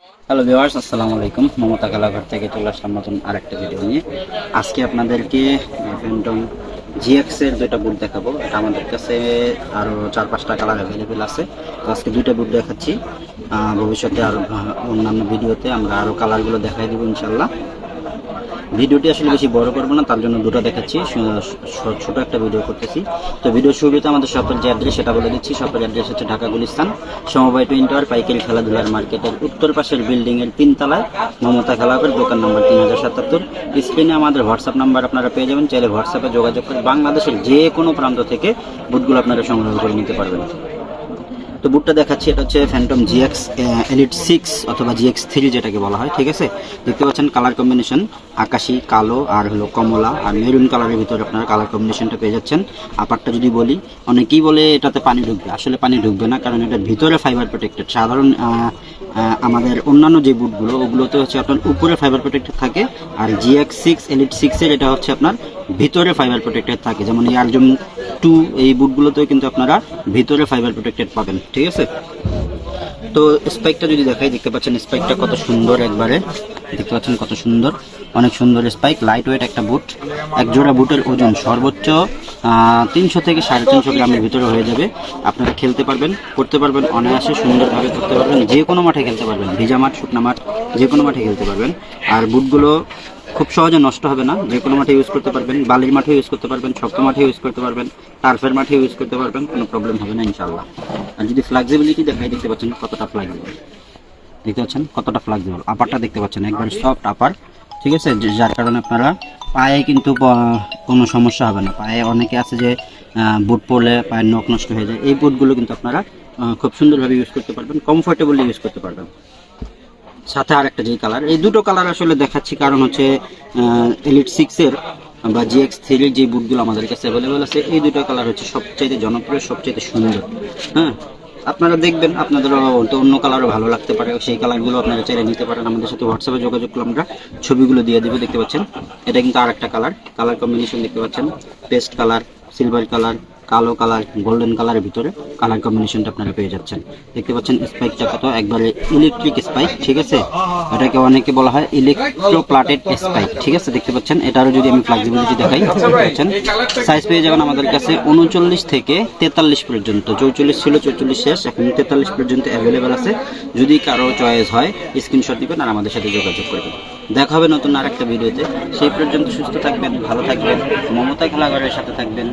Hello viewers, আসসালামু আলাইকুম। মমতা খেলাঘর থেকে চলে আসলাম নতুন আরেকটা ভিডিও নিয়ে। আজকে আপনাদেরকে ফ্যান্টম জিএক্স এর দুইটা বুট দেখাবো। এটা আমাদের কাছে আরও 4-5টা কালার অ্যাভেলেবেল আছে। তো আজকে দুইটা বুট দেখাচ্ছি। ভবিষ্যতে আরও অন্যান্য ভিডিওতে আমরা আরও কালারগুলো দেখাই দেবো ইনশাল্লাহ। ভিডিওটি আসলে বেশি বড় করবো না, তার জন্য দুটো দেখাচ্ছি, ছোট একটা ভিডিও করতেছি। তো ভিডিওর শুরুতে আমাদের শপের যে অ্যাড্রেস সেটা বলে দিচ্ছি। শপের অ্যাড্রেস হচ্ছে ঢাকা গুলিস্তান সমবায় টুইন টাওয়ার পাইকারি খেলাধুলার মার্কেটের উত্তর পাশের বিল্ডিং এর 3 তলায় মমতা খেলাঘর, দোকান নম্বর 3077। স্ক্রিনে আমাদের হোয়াটসঅ্যাপ নাম্বার আপনারা পেয়ে যাবেন। চাইলে হোয়াটসঅ্যাপে যোগাযোগ করে বাংলাদেশের যে কোনো প্রান্ত থেকে বুটগুলো আপনারা সংগ্রহ করে নিতে পারবেন। তো বুটটা দেখাচ্ছি, এটা হচ্ছে ফ্যান্টম জিএক্স এলিট 6 অথবা জিএক্স 3 যেটাকে বলা হয়। ঠিক আছে, দেখতে পাচ্ছেন কালার কম্বিনেশন আকাশি, কালো আর হলো কমলা আর মেরুন কালারের ভিতরে আপনারা কালার কম্বিনেশনটা পেয়ে যাচ্ছেন। আপারটা যদি বলি, অনেকেই বলে এটাতে পানি ঢুকবে, আসলে পানি ঢুকবে না, কারণ এটার ভিতরে ফাইবার প্রোটেক্টেড। সাধারণ আমাদের অন্যান্য যে বুটগুলো ওগুলোতে হচ্ছে আপনার উপরে ফাইবার প্রোটেক্টেড থাকে, আর জিএক্স 6 এলিট 6 এর এটা হচ্ছে আপনার ভিতরে ফাইবার প্রোটেক্টেড থাকে। যেমন ইয়ারজুম 2 এই বুটগুলোতেও কিন্তু আপনারা ভিতরে ফাইবার প্রোটেক্টেড পাবেন। ঠিক আছে, তো স্পাইকটা যদি দেখাই, দেখতে পাচ্ছেন স্পাইকটা কত সুন্দর, একবারে দেখতে পাচ্ছেন কত সুন্দর, অনেক সুন্দর স্পাইক, লাইট ওয়েট একটা বুট। এক জোড়া বুটের ওজন সর্বোচ্চ 300 থেকে 350 গ্রামের ভিতরে হয়ে যাবে। আপনারা খেলতে পারবেন, করতে পারবেন অনায়াসে, সুন্দরভাবে করতে পারবেন, যে কোনো মাঠে খেলতে পারবেন, ভিজা মাঠ, শুকনা মাঠ, যে কোনো মাঠে খেলতে পারবেন। আর বুটগুলো খুব সহজে নষ্ট হবে না, যে কোনো মাঠে ইউজ করতে পারবেন, বালির মাঠে ইউজ করতে পারবেন, শক্ত মাঠে ইউজ করতে পারবেন, টার্ফের মাঠে ইউজ করতে পারবেন, কোনো প্রবলেম হবে না ইনশাআল্লাহ। আর যদি ফ্লেক্সিবিলিটি দেখাই, দেখতে পাচ্ছেন কতটা ফ্লেক্সিবল, দেখতে পাচ্ছেন কতটা ফ্লেক্সিবল। আপারটা দেখতে পাচ্ছেন একবার সফট আপার। ঠিক আছে, যার কারণে আপনারা পায়ে কিন্তু কোনো সমস্যা হবে না। পায়ে অনেকে আছে যে বুট পরলে পায়ের নখ নষ্ট হয়ে যায়, এই বুটগুলো কিন্তু আপনারা খুব সুন্দরভাবে ইউজ করতে পারবেন, কমফোর্টেবলি ইউজ করতে পারবেন। সাথে আর একটা যে কালার, এই দুটো কালার আসলে দেখাচ্ছি কারণ হচ্ছে এলিট 6 এর বা জিএক্স 3 এর যে বুটগুলো আমাদের কাছে অ্যাভেলেবেল আছে, এই দুটো কালার হচ্ছে সবচাইতে জনপ্রিয়, সবচাইতে সুন্দর। হ্যাঁ, আপনারা দেখবেন আপনাদেরও তো অন্য কালারও ভালো লাগতে পারে, সেই কালারগুলো আপনারা চাইলে নিতে পারেন। আমাদের সাথে হোয়াটসঅ্যাপে যোগাযোগ করলে আমরা ছবিগুলো দিয়ে দেবো। দেখতে পাচ্ছেন এটা কিন্তু আর একটা কালার, কালার কম্বিনেশন দেখতে পাচ্ছেন, পেস্ট কালার, সিলভার কালার, কালো কালার, গোল্ডেন কালারের ভিতরে কালার কম্বিনেশনটা আপনারা পেয়ে যাচ্ছেন। দেখতে পাচ্ছেন স্পাইকটা কত, একবারে ইলেকট্রিক স্পাইক। ঠিক আছে, এটাকে অনেকে বলা হয় ইলেকট্রোপ্লাটেড স্পাইক। ঠিক আছে, দেখতে পাচ্ছেন এটারও যদি আমি ফ্লেক্সিবিলিটি দেখাই, দেখতে পাচ্ছেন সাইজ পেয়ে যাবেন আমাদের কাছে 39 থেকে 43 পর্যন্ত। 44 ছিল, 44 শেষ, এখন 43 পর্যন্ত অ্যাভেলেবেল আছে। যদি কারো চয়েস হয় স্ক্রিনশট দিবেন আর আমাদের সাথে যোগাযোগ করবেন। দেখা হবে নতুন আরেকটা ভিডিওতে। সেই পর্যন্ত সুস্থ থাকবেন, ভালো থাকবেন, মমতা খেলাঘরের সাথে থাকবেন।